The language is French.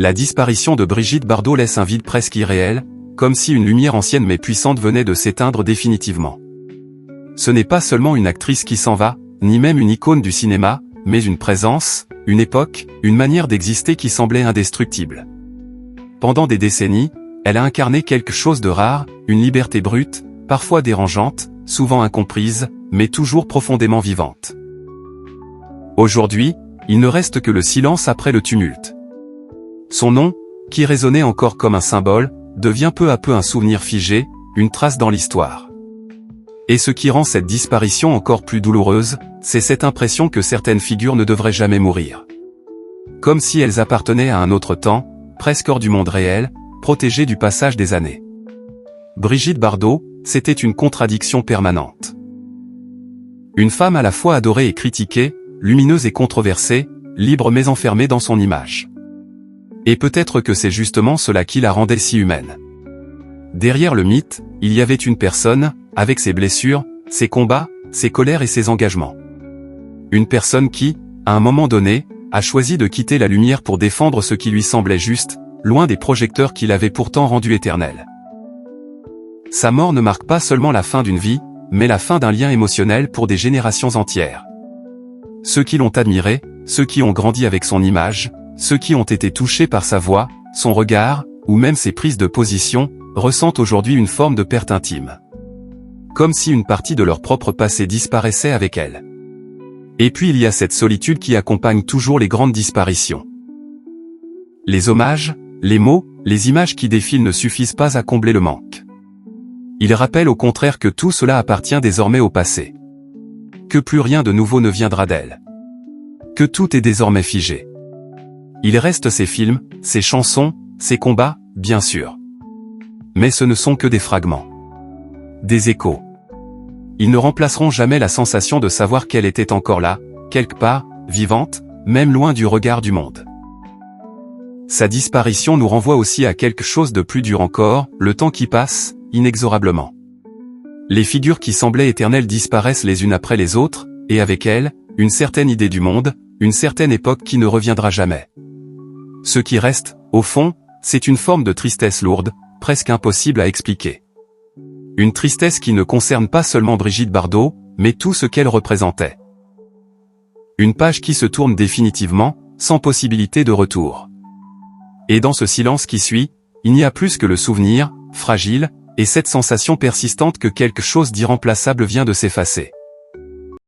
La disparition de Brigitte Bardot laisse un vide presque irréel, comme si une lumière ancienne mais puissante venait de s'éteindre définitivement. Ce n'est pas seulement une actrice qui s'en va, ni même une icône du cinéma, mais une présence, une époque, une manière d'exister qui semblait indestructible. Pendant des décennies, elle a incarné quelque chose de rare, une liberté brute, parfois dérangeante, souvent incomprise, mais toujours profondément vivante. Aujourd'hui, il ne reste que le silence après le tumulte. Son nom, qui résonnait encore comme un symbole, devient peu à peu un souvenir figé, une trace dans l'histoire. Et ce qui rend cette disparition encore plus douloureuse, c'est cette impression que certaines figures ne devraient jamais mourir. Comme si elles appartenaient à un autre temps, presque hors du monde réel, protégées du passage des années. Brigitte Bardot, c'était une contradiction permanente. Une femme à la fois adorée et critiquée, lumineuse et controversée, libre mais enfermée dans son image. Et peut-être que c'est justement cela qui la rendait si humaine. Derrière le mythe, il y avait une personne, avec ses blessures, ses combats, ses colères et ses engagements. Une personne qui, à un moment donné, a choisi de quitter la lumière pour défendre ce qui lui semblait juste, loin des projecteurs qui l'avaient pourtant rendu éternel. Sa mort ne marque pas seulement la fin d'une vie, mais la fin d'un lien émotionnel pour des générations entières. Ceux qui l'ont admiré, ceux qui ont grandi avec son image, ceux qui ont été touchés par sa voix, son regard, ou même ses prises de position, ressentent aujourd'hui une forme de perte intime. Comme si une partie de leur propre passé disparaissait avec elle. Et puis il y a cette solitude qui accompagne toujours les grandes disparitions. Les hommages, les mots, les images qui défilent ne suffisent pas à combler le manque. Ils rappellent au contraire que tout cela appartient désormais au passé. Que plus rien de nouveau ne viendra d'elle. Que tout est désormais figé. Il reste ses films, ses chansons, ses combats, bien sûr. Mais ce ne sont que des fragments. Des échos. Ils ne remplaceront jamais la sensation de savoir qu'elle était encore là, quelque part, vivante, même loin du regard du monde. Sa disparition nous renvoie aussi à quelque chose de plus dur encore, le temps qui passe, inexorablement. Les figures qui semblaient éternelles disparaissent les unes après les autres, et avec elles, une certaine idée du monde, une certaine époque qui ne reviendra jamais. Ce qui reste, au fond, c'est une forme de tristesse lourde, presque impossible à expliquer. Une tristesse qui ne concerne pas seulement Brigitte Bardot, mais tout ce qu'elle représentait. Une page qui se tourne définitivement, sans possibilité de retour. Et dans ce silence qui suit, il n'y a plus que le souvenir, fragile, et cette sensation persistante que quelque chose d'irremplaçable vient de s'effacer.